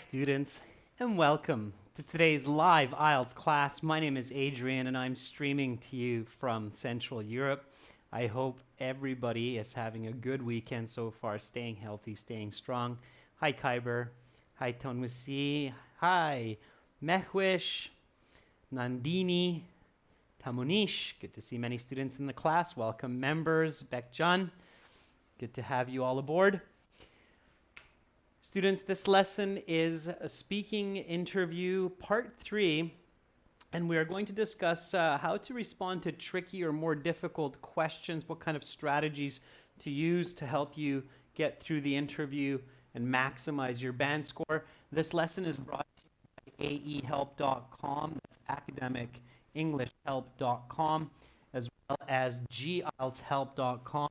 students, and welcome to today's live IELTS class. My name is Adrian, and I'm streaming to you from Central Europe. I hope everybody is having a good weekend so far, staying healthy, staying strong. Hi, Khyber. Hi, Tonwisi. Hi, Mehwish, Nandini, Tamunish. Good to see many students in the class. Welcome, members. Bekjan. Good to have you all aboard. Students, this lesson is a speaking interview, part 3, and we are going to discuss how to respond to tricky or more difficult questions, what kind of strategies to use to help you get through the interview and maximize your band score. This lesson is brought to you by aehelp.com, that's academicenglishhelp.com, as well as gieltshelp.com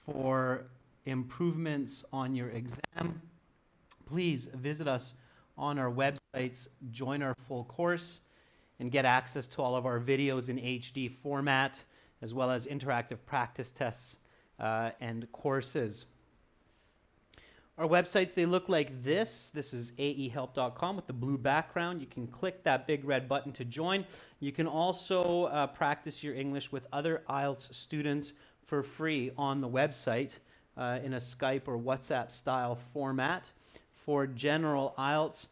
for improvements on your exam. Please visit us on our websites, join our full course, and get access to all of our videos in HD format, as well as interactive practice tests and courses. Our websites, they look like this. This is aehelp.com with the blue background. You can click that big red button to join. You can also practice your English with other IELTS students for free on the website in a Skype or WhatsApp style format. For general IELTS,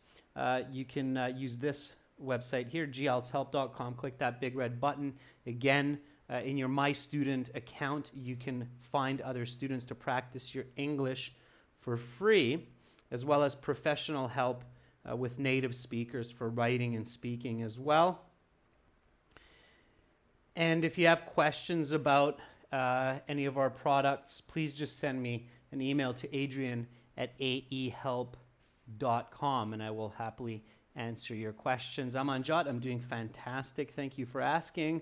you can use this website here, gieltshelp.com. Click that big red button. Again, in your My Student account, you can find other students to practice your English for free, as well as professional help with native speakers for writing and speaking as well. And if you have questions about any of our products, please just send me an email to adrian@aehelp.com, and I will happily answer your questions. I'm Anjot. I'm doing fantastic. Thank you for asking.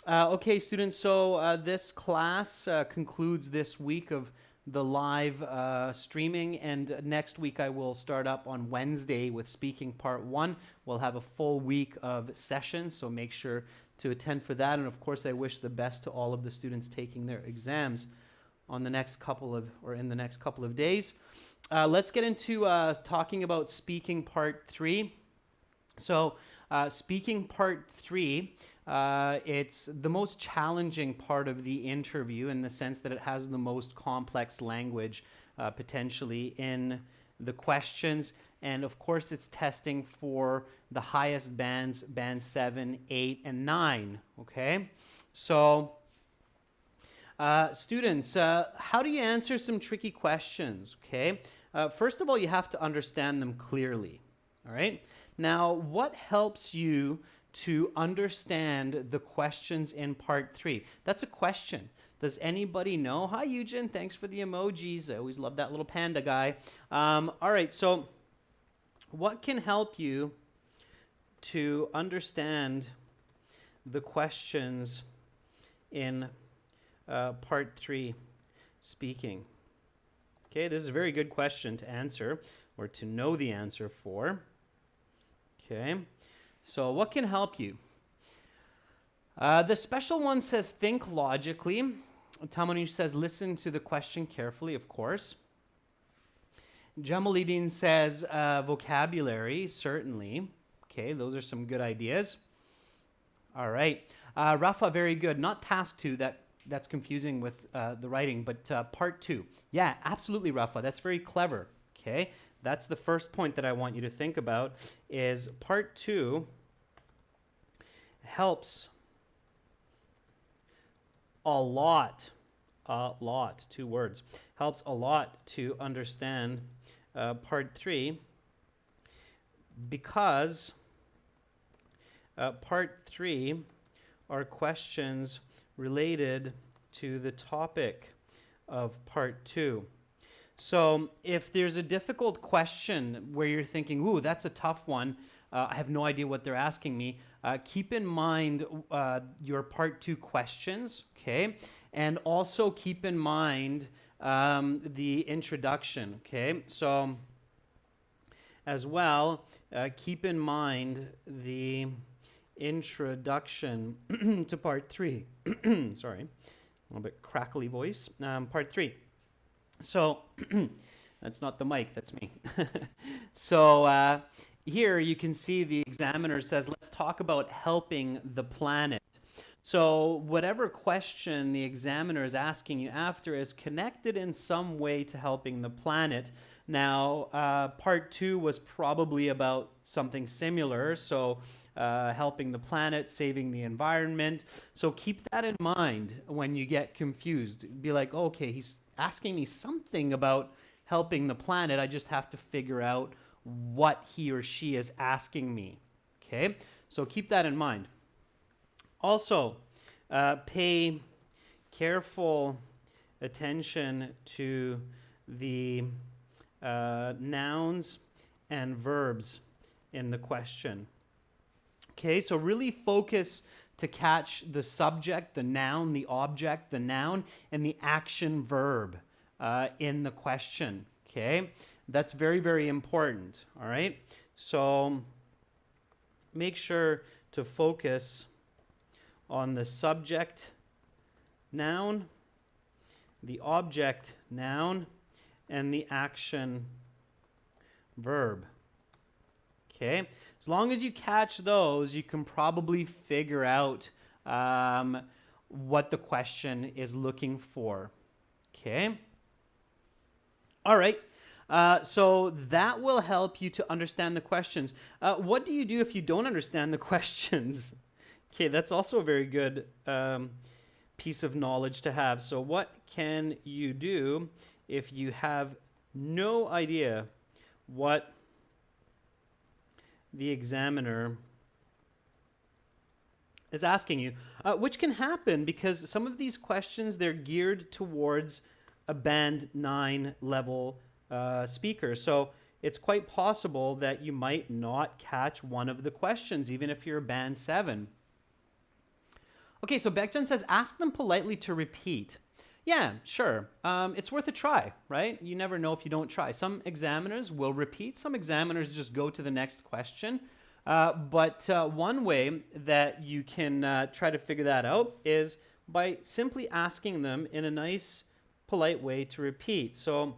Okay, students, so this class concludes this week of the live streaming, and next week I will start up on Wednesday with speaking part 1. We'll have a full week of sessions, so make sure to attend for that. And of course, I wish the best to all of the students taking their exams on the next couple of, or in the next couple of days. Let's get into talking about speaking part 3. So speaking part 3, it's the most challenging part of the interview in the sense that it has the most complex language potentially in the questions. And of course, it's testing for the highest bands, band 7, 8, and 9. Okay? So students, how do you answer some tricky questions? Okay? First of all, you have to understand them clearly. All right? Now, what helps you to understand the questions in part 3? That's a question. Does anybody know? Hi, Eugen. Thanks for the emojis. I always love that little panda guy. All right, so what can help you to understand the questions in part 3 speaking? Okay, this is a very good question to answer or to know the answer for. Okay, so what can help you? The special one says think logically. Tamanish says listen to the question carefully, of course. Jamaluddin says vocabulary, certainly. Okay, those are some good ideas. All right. Rafa, very good. Not task 2, that's confusing with the writing, but part 2. Yeah, absolutely, Rafa. That's very clever. Okay, that's the first point that I want you to think about is part 2 helps a lot, 2 words, helps a lot to understand part 3 because part 3 are questions related to the topic of part 2. So if there's a difficult question where you're thinking, ooh, that's a tough one, I have no idea what they're asking me, keep in mind your part 2 questions, okay? And also keep in mind the introduction, okay? So as well, keep in mind the introduction to part 3. Sorry, a little bit crackly voice. Part 3. So That's not the mic, that's me. So here you can see the examiner says, let's talk about helping the planet. So whatever question the examiner is asking you after is connected in some way to helping the planet. Now, part 2 was probably about something similar, so helping the planet, saving the environment. So keep that in mind when you get confused. Be like, oh, okay, he's asking me something about helping the planet. I just have to figure out what he or she is asking me. Okay, so keep that in mind. Also, pay careful attention to the nouns and verbs in the question. Okay, so really focus to catch the subject, the noun, the object, the noun, and the action verb in the question. Okay, that's very, very important. All right, so make sure to focus on the subject noun, the object noun, and the action verb. Okay, as long as you catch those, you can probably figure out what the question is looking for. Okay, all right. So that will help you to understand the questions. What do you do if you don't understand the questions? Okay, that's also a very good piece of knowledge to have. So what can you do if you have no idea what the examiner is asking you? Which can happen because some of these questions, they're geared towards a band 9 level speaker. So it's quite possible that you might not catch one of the questions, even if you're a band 7. Okay, so Beckton says, ask them politely to repeat. Yeah, sure. It's worth a try, right? You never know if you don't try. Some examiners will repeat. Some examiners just go to the next question. But one way that you can try to figure that out is by simply asking them in a nice, polite way to repeat. So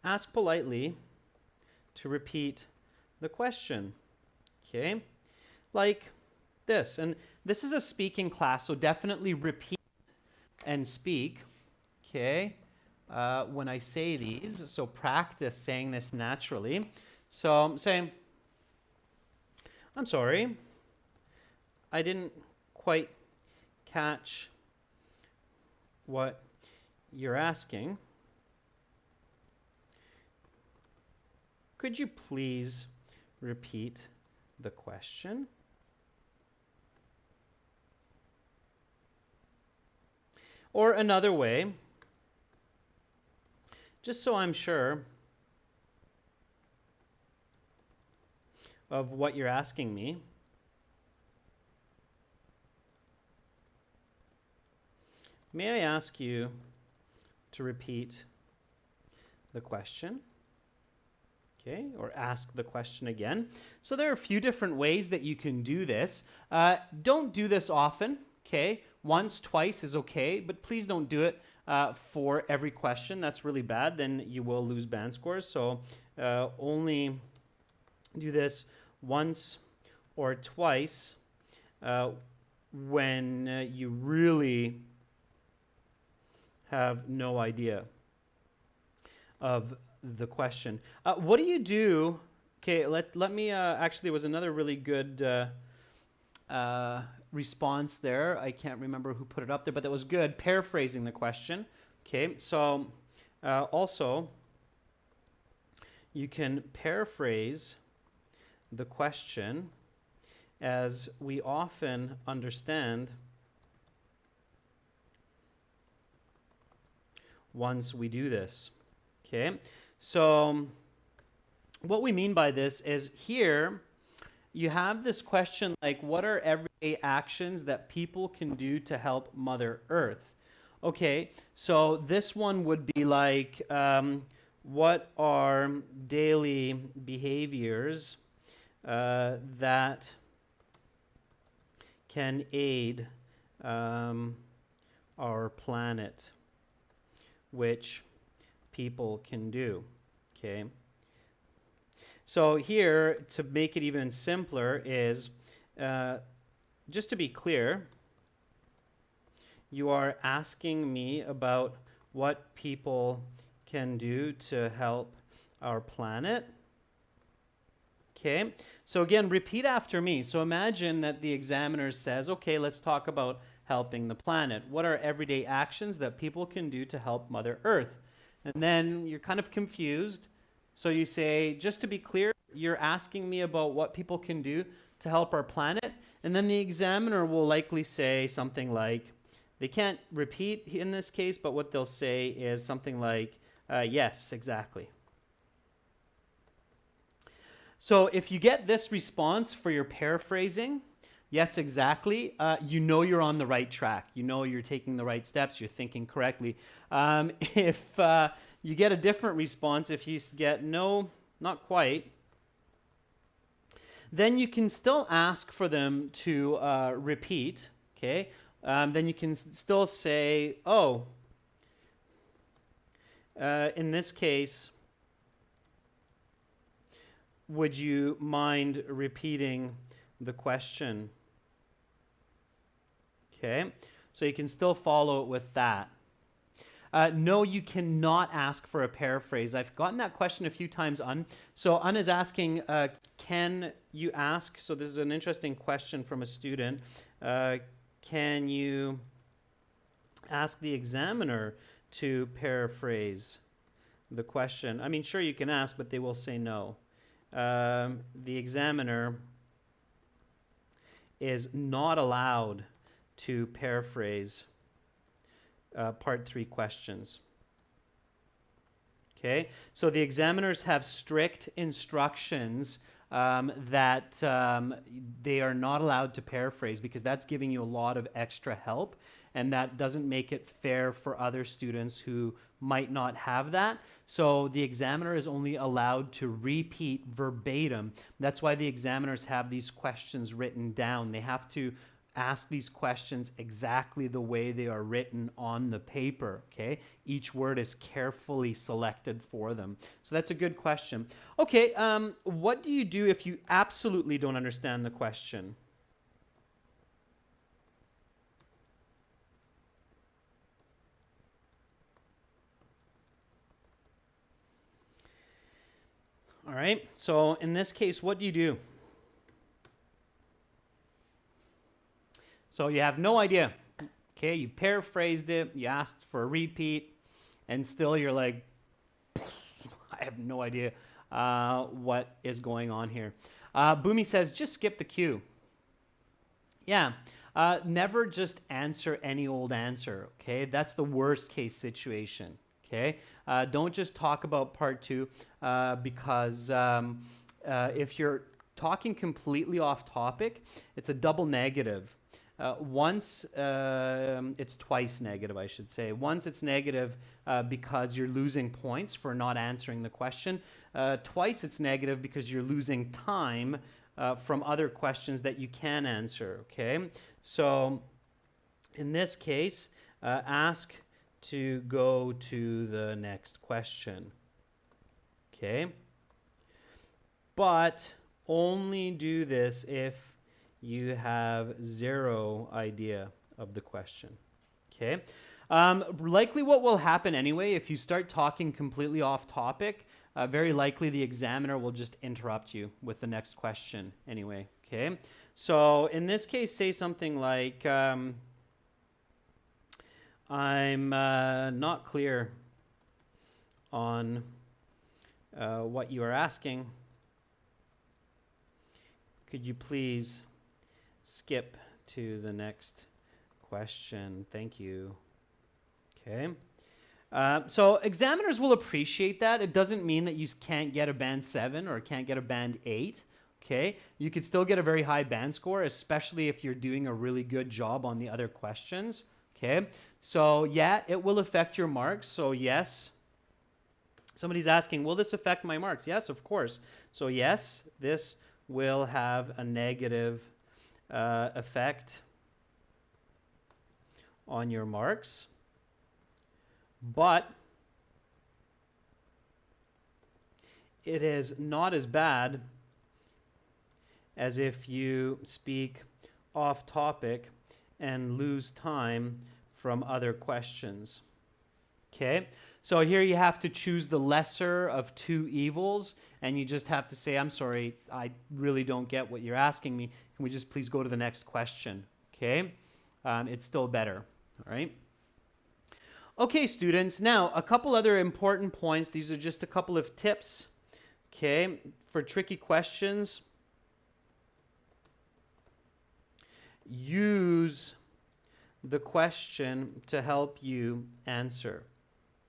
ask politely to repeat the question. Okay? Like this. And this is a speaking class, so definitely repeat and speak. Okay? When I say these, so practice saying this naturally. So I'm saying, I'm sorry, I didn't quite catch what you're asking. Could you please repeat the question? Or another way, just so I'm sure of what you're asking me, may I ask you to repeat the question? Okay, or ask the question again. So there are a few different ways that you can do this. Don't do this often, okay? Once, twice is okay, but please don't do it for every question. That's really bad. Then you will lose band scores. So only do this once or twice when you really have no idea of the question. What do you do? Okay, let me actually, there was another really good response there. I can't remember who put it up there, but that was good. Paraphrasing the question. Okay, so also you can paraphrase the question as we often understand once we do this. Okay, so what we mean by this is here you have this question like, what are everyday actions that people can do to help Mother Earth? Okay, so this one would be like, what are daily behaviors that can aid our planet, which people can do. Okay. So here, to make it even simpler, is just to be clear, you are asking me about what people can do to help our planet. Okay, so again, repeat after me. So imagine that the examiner says, okay, let's talk about helping the planet. What are everyday actions that people can do to help Mother Earth? And then you're kind of confused. So you say, just to be clear, you're asking me about what people can do to help our planet. And then the examiner will likely say something like, they can't repeat in this case, but what they'll say is something like, yes, exactly. So if you get this response for your paraphrasing, yes, exactly, you know you're on the right track. You know you're taking the right steps. You're thinking correctly. If you get a different response, if you get no, not quite, then you can still ask for them to repeat, okay? Then you can still say, oh, in this case, would you mind repeating the question? Okay, so you can still follow it with that. No, you cannot ask for a paraphrase. I've gotten that question a few times, Un. So Un is asking, can you ask, so this is an interesting question from a student, can you ask the examiner to paraphrase the question? I mean, sure, you can ask, but they will say no. The examiner is not allowed to paraphrase part 3 questions. Okay, so the examiners have strict instructions that they are not allowed to paraphrase, because that's giving you a lot of extra help, and that doesn't make it fair for other students who might not have that. So the examiner is only allowed to repeat verbatim. That's why the examiners have these questions written down. They have to ask these questions exactly the way they are written on the paper, okay? Each word is carefully selected for them. So that's a good question. Okay, what do you do if you absolutely don't understand the question? All right, so in this case, what do you do? So you have no idea. Okay, you paraphrased it, you asked for a repeat, and still you're like, I have no idea what is going on here. Boomy says, just skip the cue. Yeah, never just answer any old answer, okay? That's the worst case situation, okay? Don't just talk about part 2 because if you're talking completely off topic, it's a double negative. Once, it's twice negative, I should say. Once it's negative because you're losing points for not answering the question. Twice it's negative because you're losing time from other questions that you can answer, okay? So in this case, ask to go to the next question, okay? But only do this if you have zero idea of the question, okay? Likely what will happen anyway, if you start talking completely off topic, very likely the examiner will just interrupt you with the next question anyway, okay? So in this case, say something like, I'm not clear on what you are asking. Could you please skip to the next question? Thank you. Okay. So examiners will appreciate that. It doesn't mean that you can't get a band 7 or can't get a band 8. Okay. You could still get a very high band score, especially if you're doing a really good job on the other questions. Okay. So yeah, it will affect your marks. So yes. Somebody's asking, will this affect my marks? Yes, of course. So yes, this will have a negative effect on your marks, but it is not as bad as if you speak off topic and lose time from other questions. Okay, so here you have to choose the lesser of two evils, and you just have to say, I'm sorry, I really don't get what you're asking me. Can we just please go to the next question? Okay, it's still better, all right? Okay, students, now a couple other important points. These are just a couple of tips, okay, for tricky questions. Use the question to help you answer,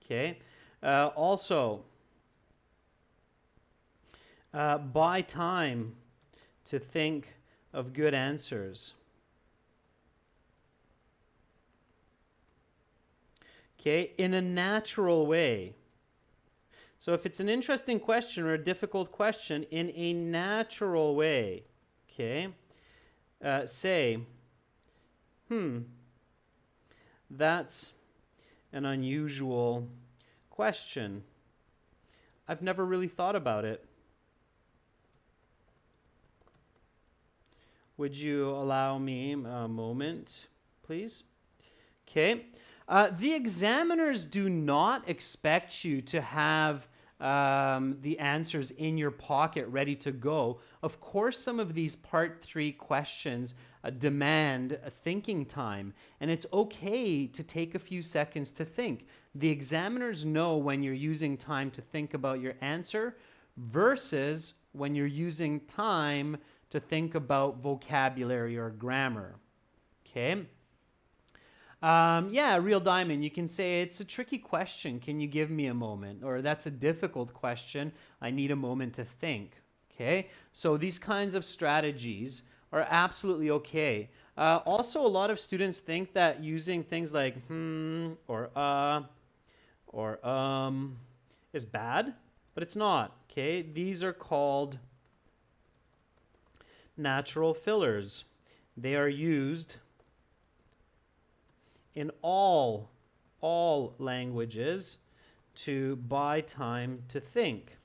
okay? Also, buy time to think of good answers. Okay, in a natural way. So if it's an interesting question or a difficult question, in a natural way, okay, say, that's an unusual question. I've never really thought about it. Would you allow me a moment, please? Okay. The examiners do not expect you to have the answers in your pocket ready to go. Of course, some of these Part 3 questions demand a thinking time, and it's okay to take a few seconds to think. The examiners know when you're using time to think about your answer versus when you're using time to think about vocabulary or grammar. Okay? Yeah, Real Diamond, you can say, it's a tricky question. Can you give me a moment? Or that's a difficult question. I need a moment to think. Okay? So these kinds of strategies are absolutely okay. Also, a lot of students think that using things like or is bad, but it's not. Okay? These are called natural fillers. They are used in all languages to buy time to think.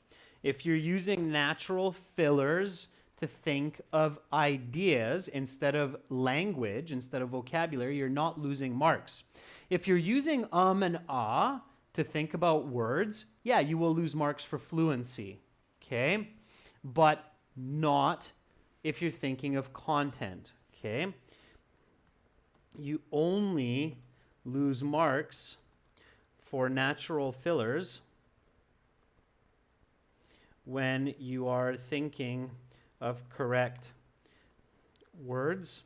If you're using natural fillers to think of ideas instead of language, instead of vocabulary, you're not losing marks. If you're using and ah to think about words, yeah, you will lose marks for fluency, okay? But not if you're thinking of content, okay? You only lose marks for natural fillers when you are thinking of correct words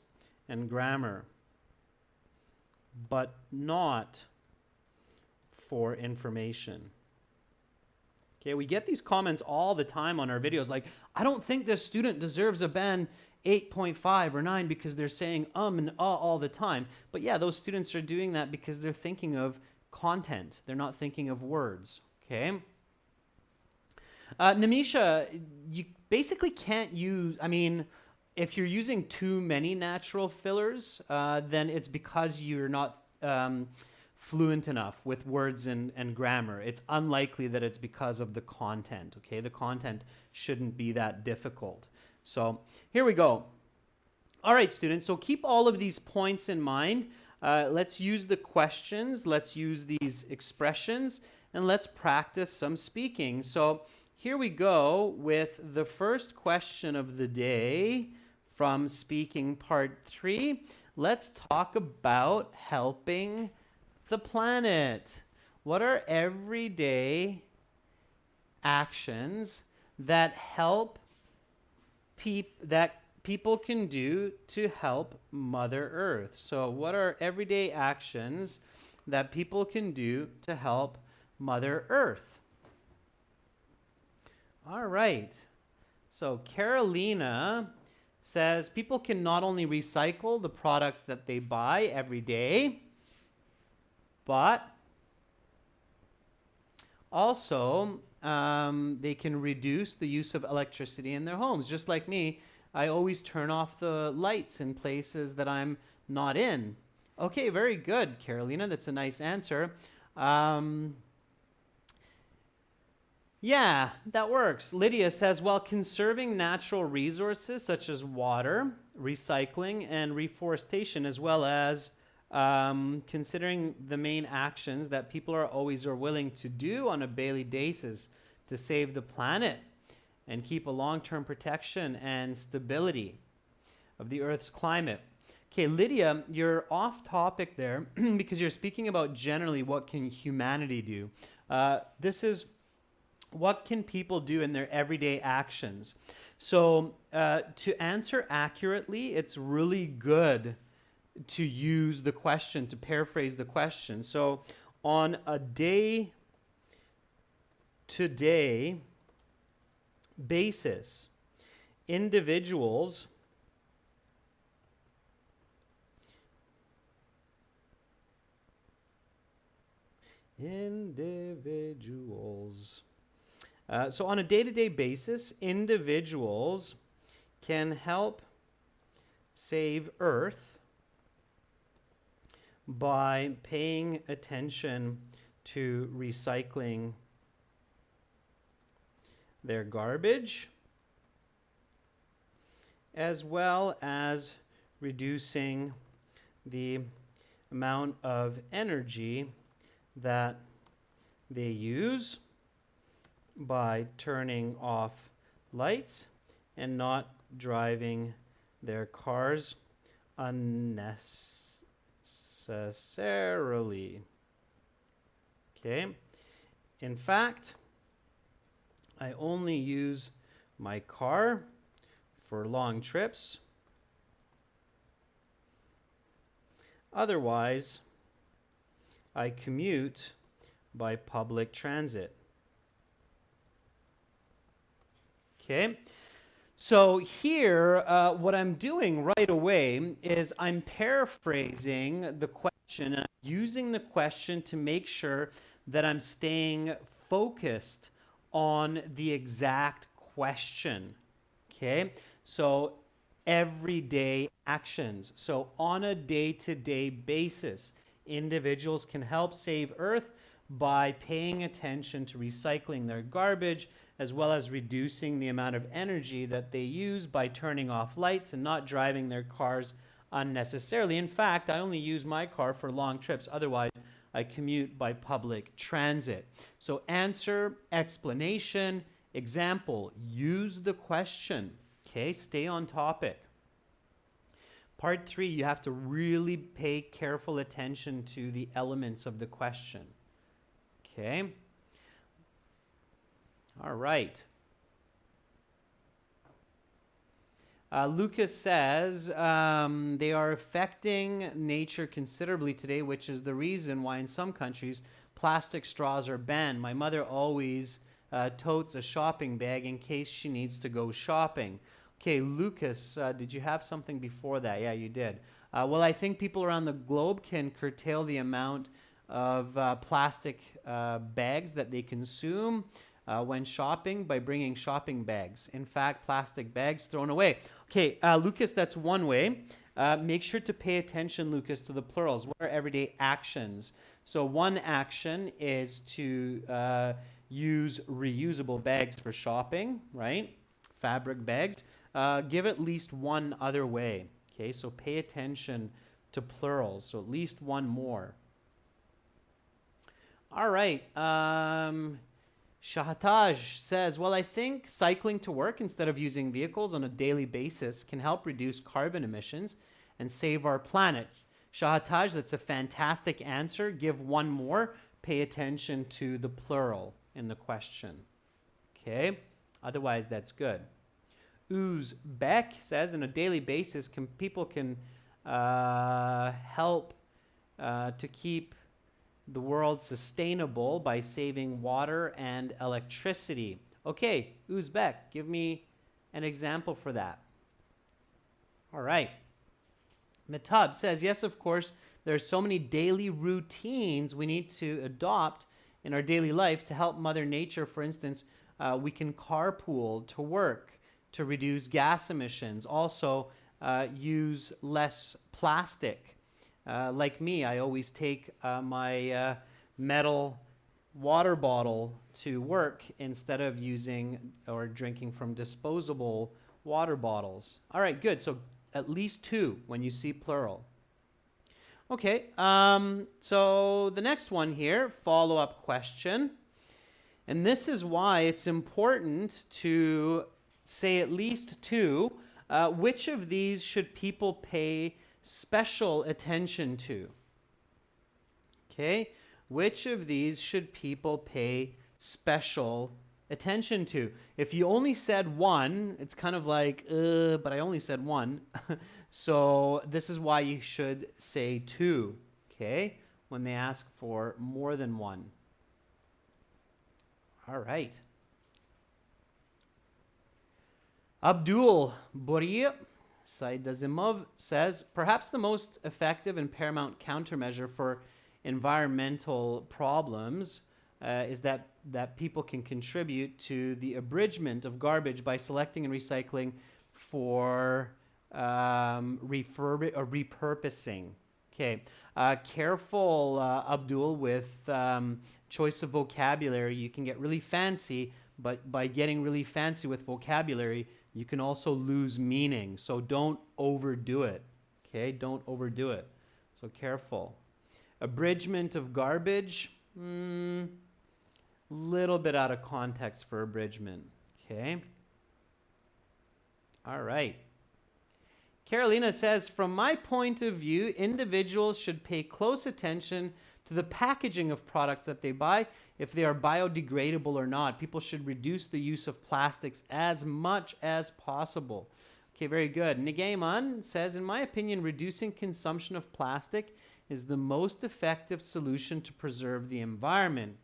and grammar, but not for information. Okay, we get these comments all the time on our videos like, I don't think this student deserves a band 8.5 or 9 because they're saying and all the time. But yeah, those students are doing that because they're thinking of content. They're not thinking of words, okay? Namisha, you basically can't use, if you're using too many natural fillers, then it's because you're not fluent enough with words and grammar. It's unlikely that it's because of the content, okay? The content shouldn't be that difficult. So here we go. All right, students, so keep all of these points in mind. Let's use the questions, let's use these expressions, and let's practice some speaking. So here we go with the first question of the day from Speaking Part 3. Let's talk about helping the planet. What are everyday actions that help people can do to help Mother Earth? So what are everyday actions that people can do to help Mother Earth? All right. So Carolina says people can not only recycle the products that they buy every day, but also they can reduce the use of electricity in their homes. Just like me, I always turn off the lights in places that I'm not in. Okay, very good, Carolina. That's a nice answer. Yeah, that works. Lydia says, while conserving natural resources such as water, recycling, and reforestation, as well as considering the main actions that people are always or willing to do on a daily basis to save the planet and keep a long-term protection and stability of the Earth's climate. Okay, Lydia, you're off topic there because you're speaking about generally what can humanity do. This is what can people do in their everyday actions. So to answer accurately, it's really good to use the question, to paraphrase the question. So on a day-to-day basis, individuals so on a day-to-day basis, individuals can help save Earth by paying attention to recycling their garbage, as well as reducing the amount of energy that they use by turning off lights and not driving their cars unnecessarily. Okay. In fact, I only use my car for long trips. Otherwise, I commute by public transit. Okay, so here, what I'm doing right away is I'm paraphrasing the question, and I'm using the question to make sure that I'm staying focused on the exact question. Okay, so everyday actions. So on a day-to-day basis, individuals can help save Earth by paying attention to recycling their garbage, as well as reducing the amount of energy that they use by turning off lights and not driving their cars unnecessarily. In fact, I only use my car for long trips. Otherwise, I commute by public transit. So answer, explanation, example, use the question. Okay, stay on topic. Part 3, you have to really pay careful attention to the elements of the question. Okay. All right. Lucas says they are affecting nature considerably today, which is the reason why in some countries plastic straws are banned. My mother always totes a shopping bag in case she needs to go shopping. Okay, Lucas, did you have something before that? Yeah, you did. Well, I think people around the globe can curtail the amount of plastic bags that they consume when shopping by bringing shopping bags. In fact, plastic bags thrown away. Okay, Lucas, that's one way. Make sure to pay attention, Lucas, to the plurals. What are everyday actions? So one action is to use reusable bags for shopping, right? Fabric bags. Give at least one other way. Okay, so pay attention to plurals. So at least one more. All right. Shahataj says, well, I think cycling to work instead of using vehicles on a daily basis can help reduce carbon emissions and save our planet. Shahataj, that's a fantastic answer. Give one more. Pay attention to the plural in the question. Okay? Otherwise, that's good. Uzbek says, on a daily basis, people can help to keep the world sustainable by saving water and electricity. Okay, Uzbek, give me an example for that. All right. Matab says, yes, of course, there are so many daily routines we need to adopt in our daily life to help Mother Nature. For instance, we can carpool to work to reduce gas emissions. Also, use less plastic. Like me, I always take my metal water bottle to work instead of using or drinking from disposable water bottles. All right, good. So at least 2 when you see plural. Okay, so the next one here, follow-up question. And this is why it's important to say at least 2. Which of these should people pay special attention to? Okay, which of these should people pay special attention to? If you only said 1, it's kind of like, but I only said 1. So this is why you should say 2, okay, when they ask for more than 1. All right. Abdul Buri Saidazimov says, perhaps the most effective and paramount countermeasure for environmental problems is that people can contribute to the abridgment of garbage by selecting and recycling for repurposing. Okay, careful, Abdul, with choice of vocabulary. You can get really fancy, but by getting really fancy with vocabulary, you can also lose meaning. So don't overdo it. Okay, don't overdo it. So careful. Abridgment of garbage, little bit out of context for abridgment. Okay. All right. Carolina says, from my point of view, individuals should pay close attention to the packaging of products that they buy, if they are biodegradable or not. People should reduce the use of plastics as much as possible. Okay, very good. Nigaiman says, in my opinion, reducing consumption of plastic is the most effective solution to preserve the environment.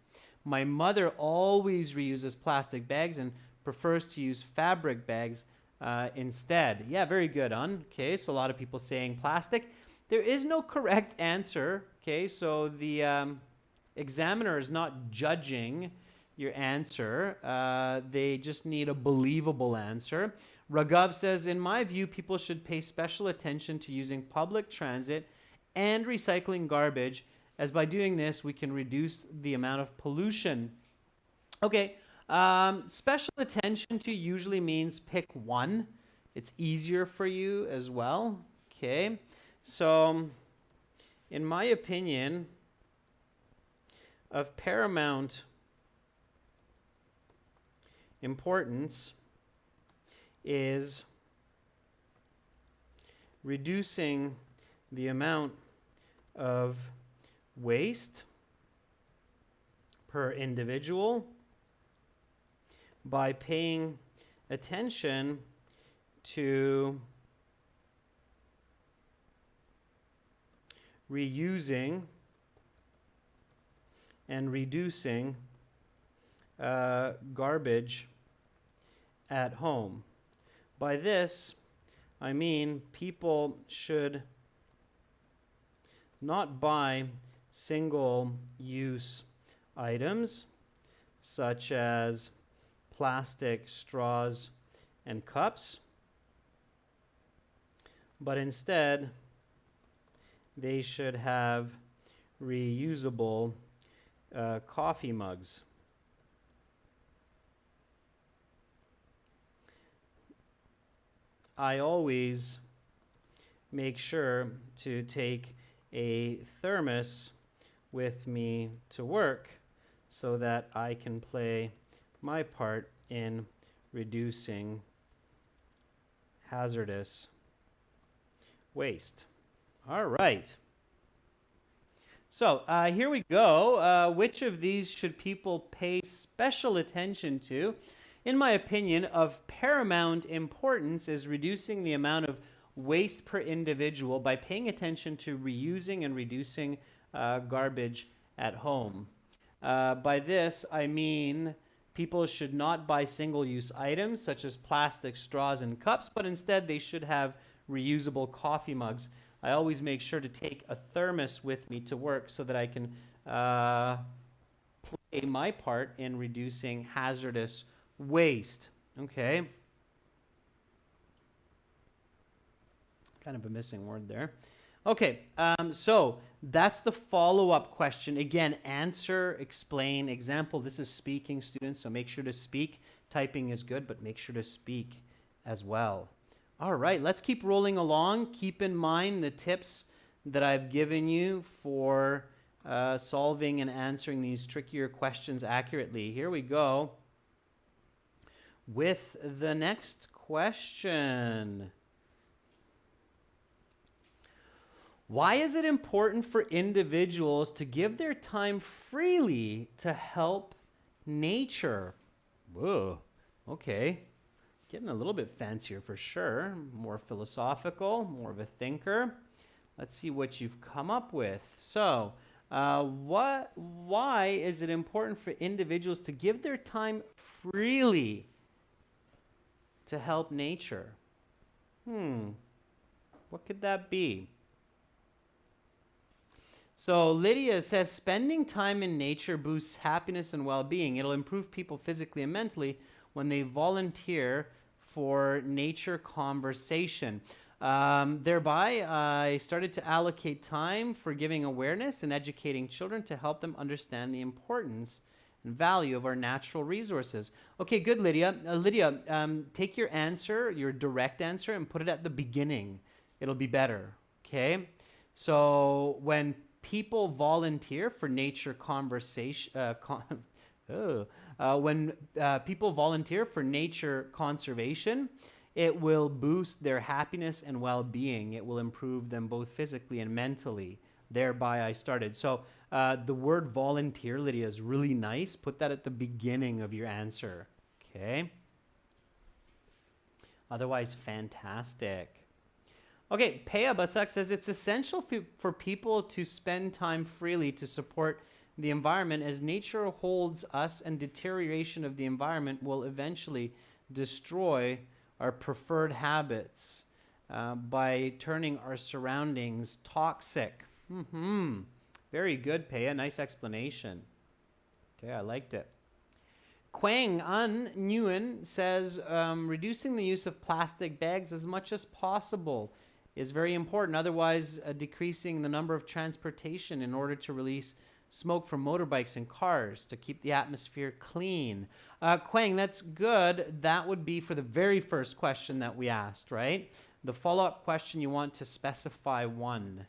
My mother always reuses plastic bags and prefers to use fabric bags instead. Yeah, very good, Okay, so a lot of people saying plastic. There is no correct answer. Okay, so the examiner is not judging your answer. They just need a believable answer. Raghav says, in my view, people should pay special attention to using public transit and recycling garbage, as by doing this, we can reduce the amount of pollution. Okay, special attention to usually means pick 1. It's easier for you as well. Okay, so in my opinion, of paramount importance is reducing the amount of waste per individual by paying attention to reusing and reducing garbage at home. By this, I mean people should not buy single-use items such as plastic straws and cups, but instead they should have reusable coffee mugs. I always make sure to take a thermos with me to work so that I can play my part in reducing hazardous waste. All right. So here we go. Which of these should people pay special attention to? In my opinion, of paramount importance is reducing the amount of waste per individual by paying attention to reusing and reducing garbage at home. By this, I mean people should not buy single-use items such as plastic straws and cups, but instead they should have reusable coffee mugs. I always make sure to take a thermos with me to work so that I can play my part in reducing hazardous waste. Okay. Kind of a missing word there. Okay, so that's the follow-up question. Again, answer, explain, example. This is speaking, students, so make sure to speak. Typing is good, but make sure to speak as well. All right, let's keep rolling along. Keep in mind the tips that I've given you for solving and answering these trickier questions accurately. Here we go with the next question. Why is it important for individuals to give their time freely to help nature? Whoa, okay. Getting a little bit fancier for sure. More philosophical, more of a thinker. Let's see what you've come up with. So, why is it important for individuals to give their time freely to help nature? What could that be? So Lydia says, spending time in nature boosts happiness and well-being. It'll improve people physically and mentally when they volunteer for nature conversation. Thereby, I started to allocate time for giving awareness and educating children to help them understand the importance and value of our natural resources. Okay, good, Lydia. Lydia, take your answer, your direct answer, and put it at the beginning. It'll be better, okay? So when people volunteer for nature conversation, when people volunteer for nature conservation, it will boost their happiness and well-being. It will improve them both physically and mentally. Thereby, I started. So the word volunteer, Lydia, is really nice. Put that at the beginning of your answer, okay? Otherwise, fantastic. Okay, Paya Basak says it's essential for people to spend time freely to support the environment as nature holds us and deterioration of the environment will eventually destroy our preferred habits by turning our surroundings toxic. Very good, Paya. Nice explanation. Okay, I liked it. Quang An Nguyen says reducing the use of plastic bags as much as possible is very important. Otherwise, decreasing the number of transportation in order to release smoke from motorbikes and cars to keep the atmosphere clean. Quang, that's good. That would be for the very first question that we asked, right? The follow-up question, you want to specify one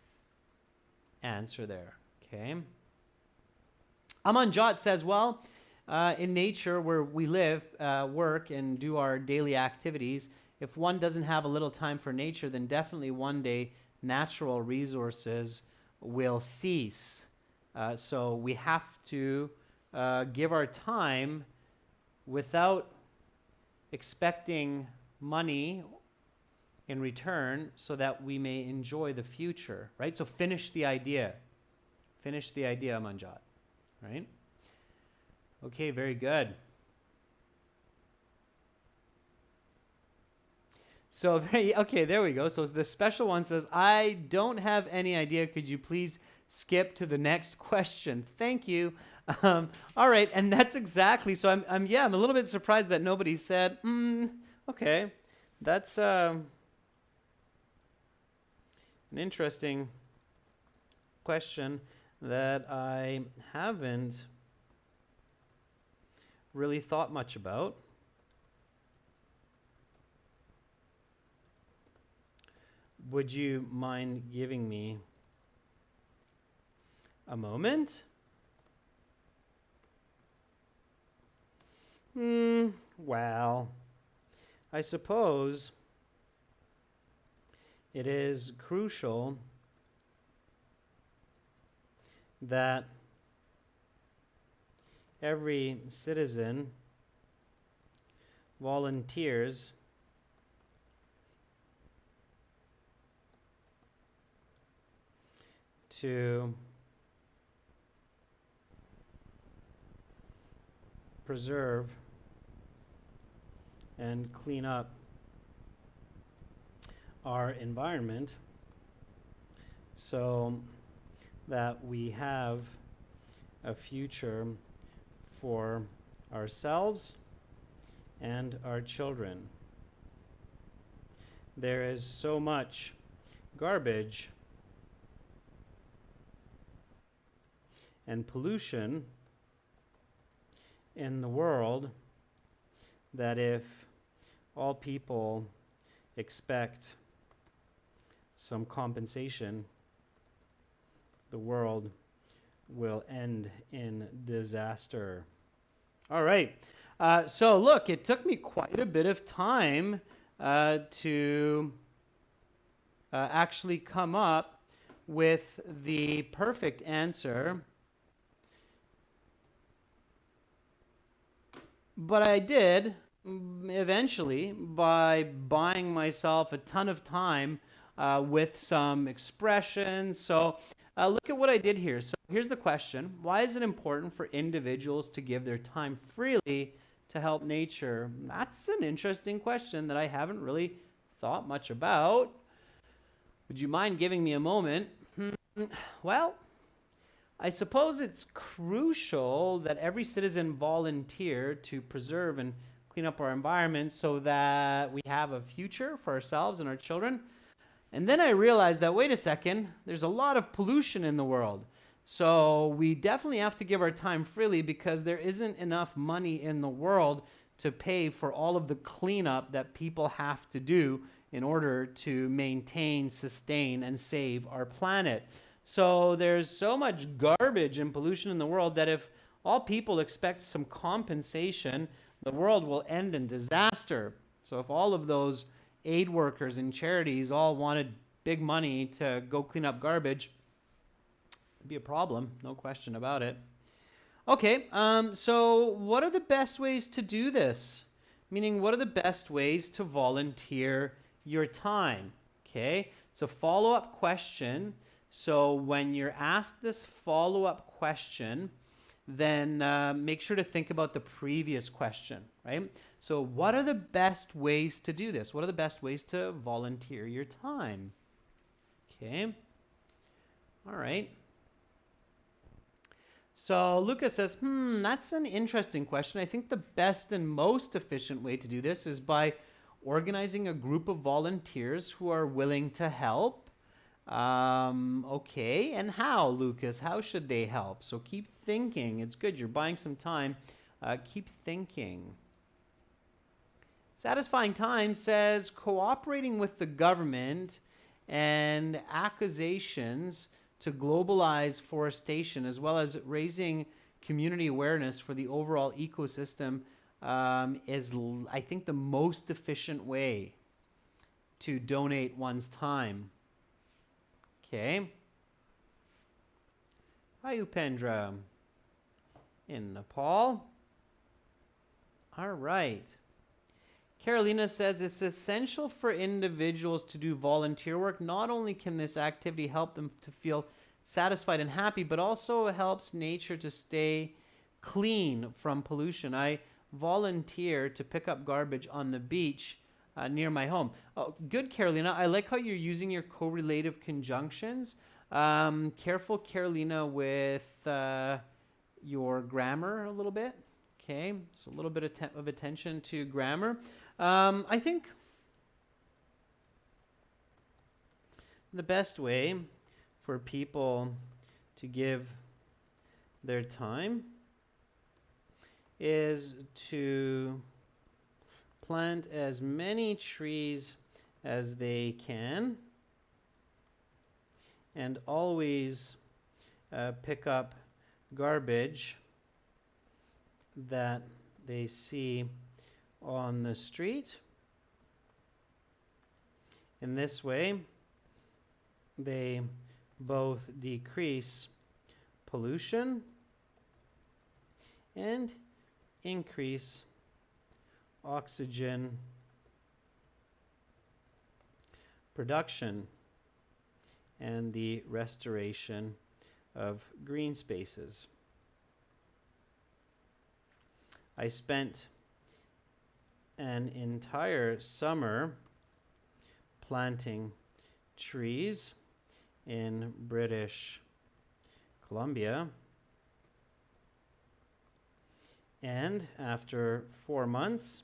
answer there, okay? Amanjot says, well, in nature where we live, work, and do our daily activities, if one doesn't have a little time for nature, then definitely one day natural resources will cease. So we have to give our time without expecting money in return so that we may enjoy the future, right? So finish the idea. Finish the idea, Manjat, right? Okay, very good. So, okay, there we go. So the special one says, I don't have any idea. Could you please skip to the next question? Thank you. All right, and that's exactly, so I'm a little bit surprised that nobody said, okay, that's an interesting question that I haven't really thought much about. Would you mind giving me a moment? Well, I suppose it is crucial that every citizen volunteers to preserve and clean up our environment so that we have a future for ourselves and our children. There is so much garbage and pollution in the world that if all people expect some compensation, the world will end in disaster. All right. So look, it took me quite a bit of time to actually come up with the perfect answer. But I did eventually by buying myself a ton of time with some expressions. So look at what I did here. So here's the question. Why is it important for individuals to give their time freely to help nature? That's an interesting question that I haven't really thought much about. Would you mind giving me a moment? Well, I suppose it's crucial that every citizen volunteer to preserve and clean up our environment so that we have a future for ourselves and our children. And then I realized that, wait a second, there's a lot of pollution in the world. So we definitely have to give our time freely because there isn't enough money in the world to pay for all of the cleanup that people have to do in order to maintain, sustain, and save our planet. So there's so much garbage and pollution in the world that if all people expect some compensation, the world will end in disaster. So if all of those aid workers and charities all wanted big money to go clean up garbage, it'd be a problem, no question about it. Okay, so what are the best ways to do this? Meaning, what are the best ways to volunteer your time? Okay, it's a follow-up question. So when you're asked this follow-up question, then make sure to think about the previous question, right? So what are the best ways to do this? What are the best ways to volunteer your time? Okay. All right. So Lucas says, that's an interesting question. I think the best and most efficient way to do this is by organizing a group of volunteers who are willing to help. Okay, and how, Lucas? How should they help? So keep thinking. It's good. You're buying some time. Keep thinking. Satisfying Time says cooperating with the government and accusations to globalize forestation, as well as raising community awareness for the overall ecosystem, is, I think, the most efficient way to donate one's time. Okay. Hi, Upendra. In Nepal. All right. Carolina says it's essential for individuals to do volunteer work. Not only can this activity help them to feel satisfied and happy, but also it helps nature to stay clean from pollution. I volunteer to pick up garbage on the beach near my home. Oh, good, Carolina. I like how you're using your correlative conjunctions. Careful, Carolina, with your grammar a little bit. Okay, so a little bit of attention to grammar. I think the best way for people to give their time is to plant as many trees as they can and always pick up garbage that they see on the street. In this way, they both decrease pollution and increase oxygen production and the restoration of green spaces. I spent an entire summer planting trees in British Columbia, and after 4 months,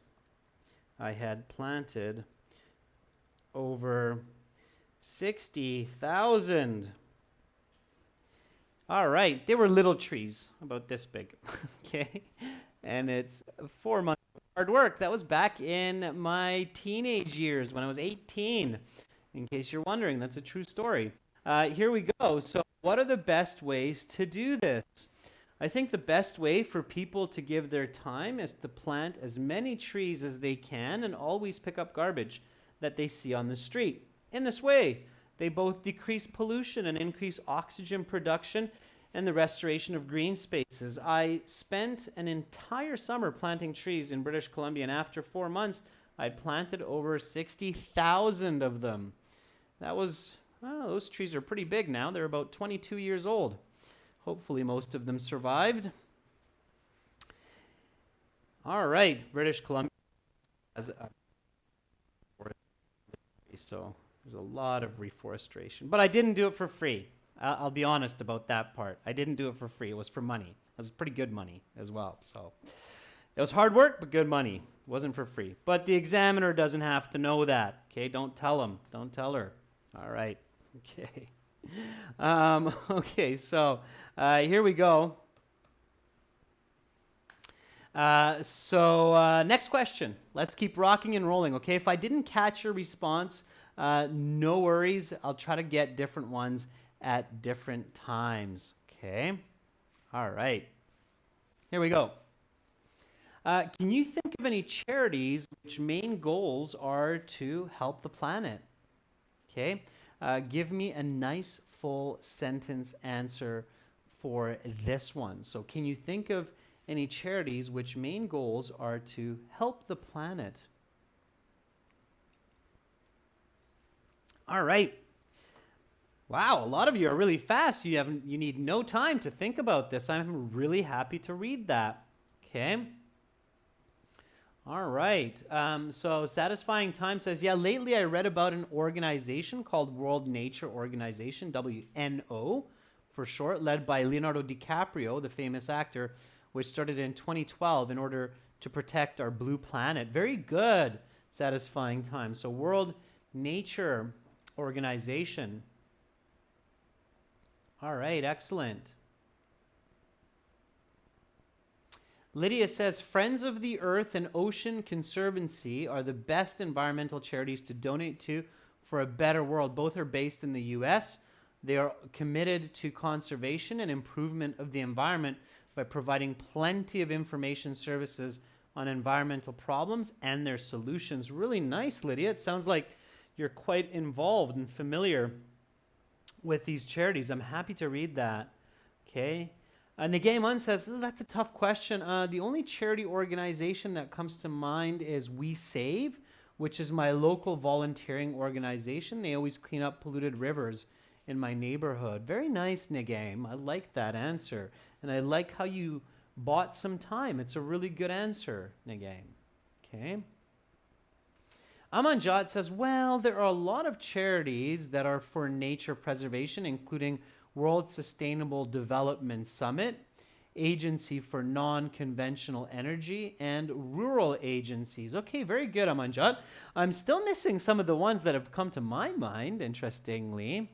I had planted over 60,000 All right, they were little trees, about this big, okay? And it's 4 months of hard work. That was back in my teenage years when I was 18. In case you're wondering, that's a true story. Here we go. So what are the best ways to do this? I think the best way for people to give their time is to plant as many trees as they can and always pick up garbage that they see on the street. In this way, they both decrease pollution and increase oxygen production and the restoration of green spaces. I spent an entire summer planting trees in British Columbia, and after 4 months, I'd planted over 60,000 of them. That was, those trees are pretty big now. They're about 22 years old. Hopefully most of them survived. All right, British Columbia has a so there's a lot of reforestation. But I didn't do it for free. I'll be honest about that part. I didn't do it for free. It was for money. It was pretty good money as well. So it was hard work, but good money. It wasn't for free. But the examiner doesn't have to know that. Okay, don't tell him. Don't tell her. All right. Okay. Okay, so here we go. Next question. Let's keep rocking and rolling, okay? If I didn't catch your response, no worries. I'll try to get different ones at different times, okay? All right. Here we go. Can you think of any charities which main goals are to help the planet? Okay? Give me a nice full sentence answer for this one. So can you think of any charities which main goals are to help the planet? All right. Wow, a lot of you are really fast. You need no time to think about this. I'm really happy to read that. Okay. All right. So Satisfying Time says, yeah, lately I read about an organization called World Nature Organization, WNO for short, led by Leonardo DiCaprio, the famous actor, which started in 2012 in order to protect our blue planet. Very good, Satisfying Time. So World Nature Organization. All right, excellent. Lydia says, Friends of the Earth and Ocean Conservancy are the best environmental charities to donate to for a better world. Both are based in the U.S. They are committed to conservation and improvement of the environment by providing plenty of information services on environmental problems and their solutions. Really nice, Lydia. It sounds like you're quite involved and familiar with these charities. I'm happy to read that. Okay. Nagayman says, that's a tough question. The only charity organization that comes to mind is We Save, which is my local volunteering organization. They always clean up polluted rivers in my neighborhood. Very nice, Nagame. I like that answer. And I like how you bought some time. It's a really good answer, Nagame. Okay. Amanjot says, well, there are a lot of charities that are for nature preservation, including World Sustainable Development Summit, Agency for Non-Conventional Energy, and rural agencies. Okay, very good, Amanjot. I'm still missing some of the ones that have come to my mind, interestingly.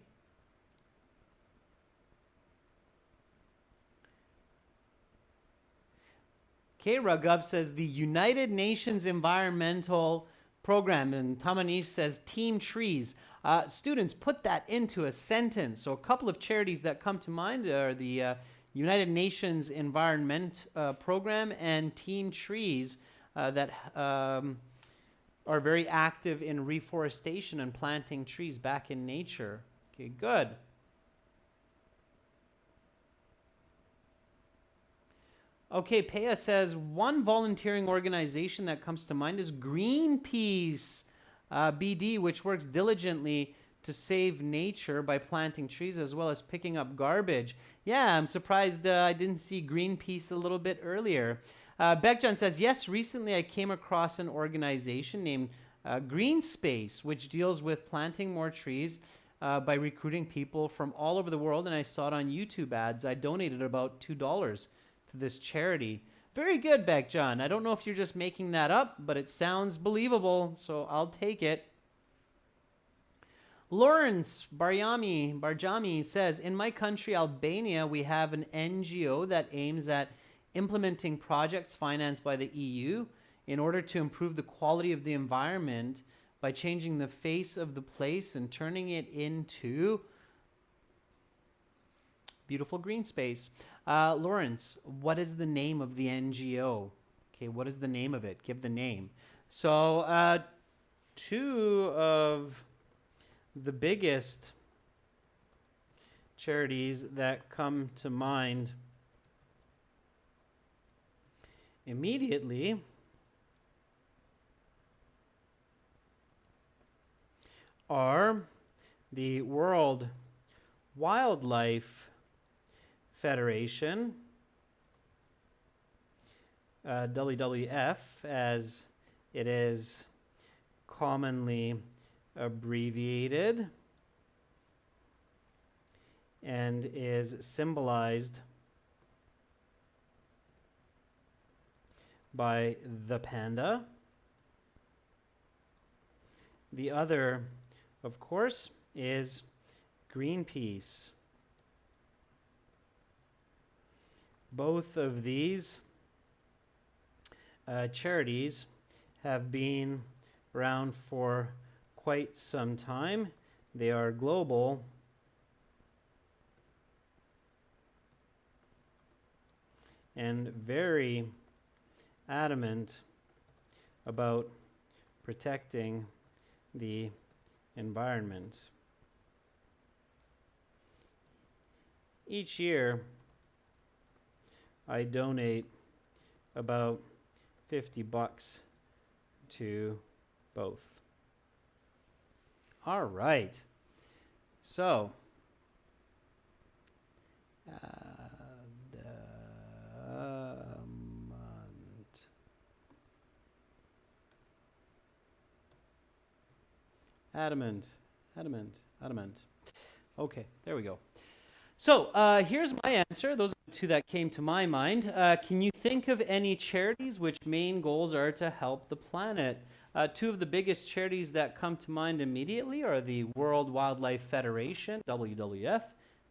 Okay, Raghav says the United Nations Environmental Program, and Tamanish says Team Trees. Students, put that into a sentence. So a couple of charities that come to mind are the United Nations Environment Program and Team Trees that are very active in reforestation and planting trees back in nature. Okay, good. Okay, Paya says, one volunteering organization that comes to mind is Greenpeace BD, which works diligently to save nature by planting trees as well as picking up garbage. Yeah, I'm surprised I didn't see Greenpeace a little bit earlier. Bekjan says, yes, recently I came across an organization named Green Space, which deals with planting more trees by recruiting people from all over the world, and I saw it on YouTube ads. I donated about $2 to this charity. Very good, Bekjan. I don't know if you're just making that up, but it sounds believable, so I'll take it. Lawrence Barjami says, in my country, Albania, we have an NGO that aims at implementing projects financed by the EU in order to improve the quality of the environment by changing the face of the place and turning it into beautiful green space. Lawrence, what is the name of the NGO? Okay, what is the name of it? Give the name. So, two of the biggest charities that come to mind immediately are the World Wildlife Federation, WWF, as it is commonly abbreviated, and is symbolized by the panda. The other, of course, is Greenpeace. Both of these charities have been around for quite some time. They are global and very adamant about protecting the environment. Each year, I donate about $50 to both. All right. So, adamant. Okay, there we go. So here's my answer. Those are the two that came to my mind. Can you think of any charities which main goals are to help the planet? Two of the biggest charities that come to mind immediately are the World Wildlife Federation, WWF,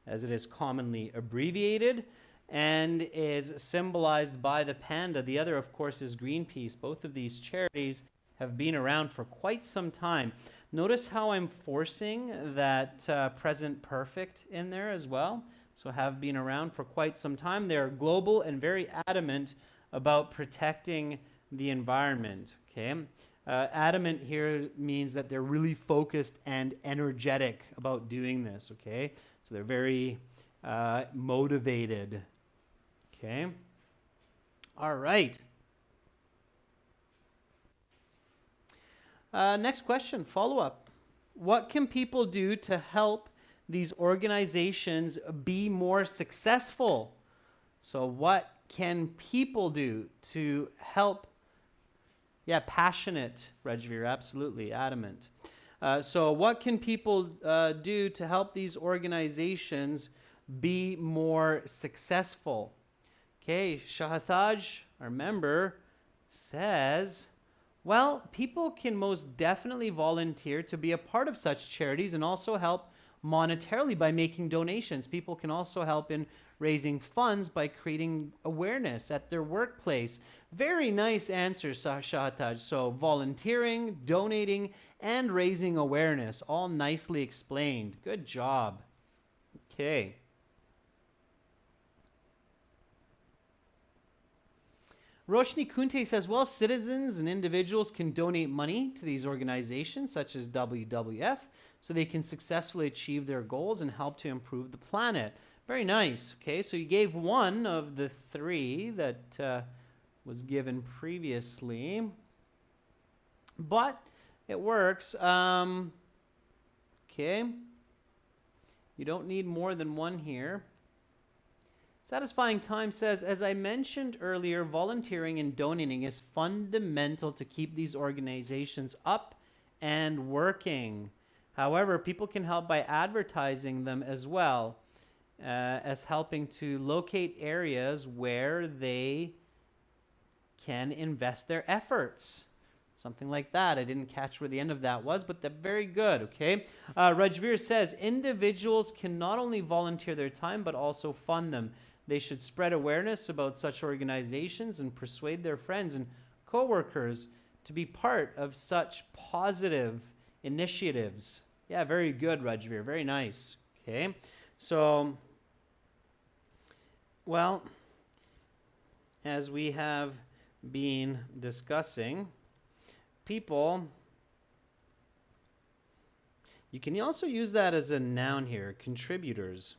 as it is commonly abbreviated, and is symbolized by the panda. The other, of course, is Greenpeace. Both of these charities have been around for quite some time. Notice how I'm forcing that present perfect in there as well. So have been around for quite some time. They're global and very adamant about protecting the environment. Okay, adamant here means that they're really focused and energetic about doing this. Okay, so they're very motivated. Okay, all right. Next question, follow-up. What can people do to help these organizations be more successful? So what can people do to help? Yeah, passionate, Rajveer, absolutely, adamant. So what can people do to help these organizations be more successful? Okay, Shahataj, our member, says, well, people can most definitely volunteer to be a part of such charities and also help monetarily by making donations. People can also help in raising funds by creating awareness at their workplace. Very nice answer, Shahataj. So volunteering, donating, and raising awareness, all nicely explained. Good job. Okay. Roshni Kunte says, well, citizens and individuals can donate money to these organizations such as WWF so they can successfully achieve their goals and help to improve the planet. Very nice. Okay, so you gave one of the three that was given previously, but it works. Okay, you don't need more than one here. Satisfying Time says, as I mentioned earlier, volunteering and donating is fundamental to keep these organizations up and working. However, people can help by advertising them as well, as helping to locate areas where they can invest their efforts. Something like that. I didn't catch where the end of that was, but they're very good, okay? Rajveer says, individuals can not only volunteer their time, but also fund them. They should spread awareness about such organizations and persuade their friends and coworkers to be part of such positive initiatives. Yeah, very good, Rajveer. Very nice. Okay. So, well, as we have been discussing, people, you can also use that as a noun here. Contributors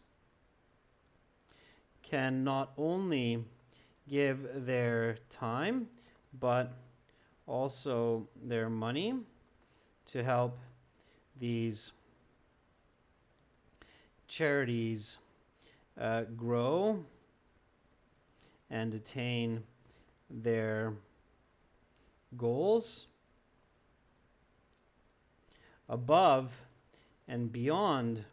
can not only give their time, but also their money to help these charities grow and attain their goals above and beyond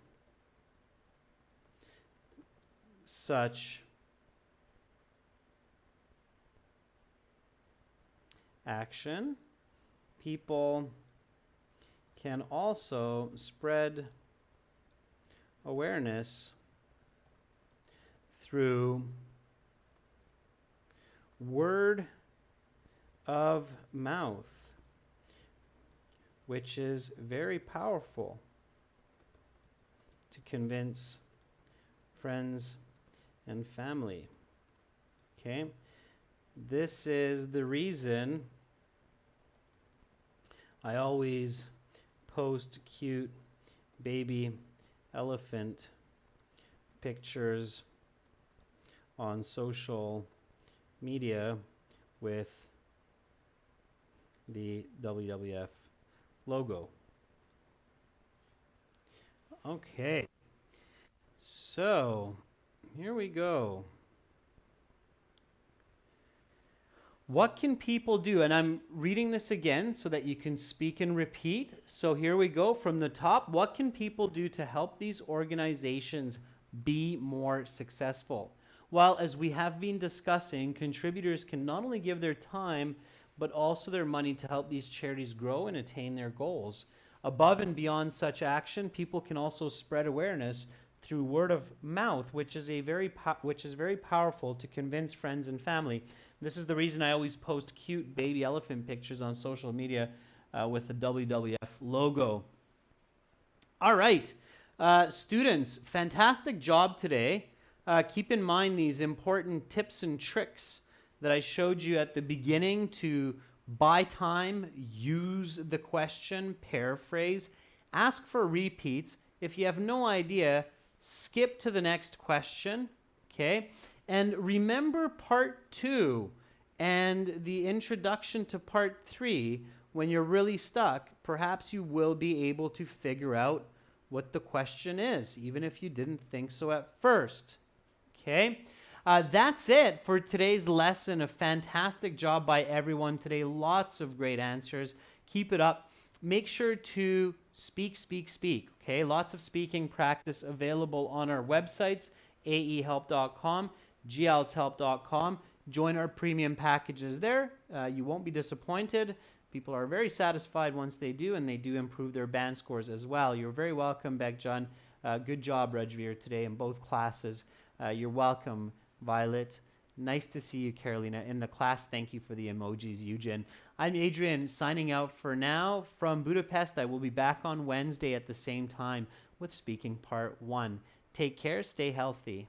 such action. People can also spread awareness through word of mouth, which is very powerful to convince friends and family. Okay? This is the reason I always post cute baby elephant pictures on social media with the WWF logo. Okay, so here we go. What can people do? And I'm reading this again so that you can speak and repeat. So here we go from the top. What can people do to help these organizations be more successful? Well, as we have been discussing, contributors can not only give their time, but also their money to help these charities grow and attain their goals. Above and beyond such action, people can also spread awareness through word of mouth, which is very powerful to convince friends and family. This is the reason I always post cute baby elephant pictures on social media with the WWF logo. All right, students, fantastic job today. Keep in mind these important tips and tricks that I showed you at the beginning to buy time, use the question, paraphrase, ask for repeats. If you have no idea, skip to the next question, okay? And remember part 2 and the introduction to part 3. When you're really stuck, perhaps you will be able to figure out what the question is, even if you didn't think so at first, okay? That's it for today's lesson. A fantastic job by everyone today. Lots of great answers. Keep it up. Make sure to speak, okay? Lots of speaking practice available on our websites, aehelp.com, gieltshelp.com. Join our premium packages there. You won't be disappointed. People are very satisfied once they do, and they do improve their band scores as well. You're very welcome, Begjan. Good job, Rajveer, today in both classes. You're welcome, Violet. Nice to see you, Carolina. In the class, thank you for the emojis, Eugen. I'm Adrian, signing out for now from Budapest. I will be back on Wednesday at the same time with speaking part 1. Take care, stay healthy.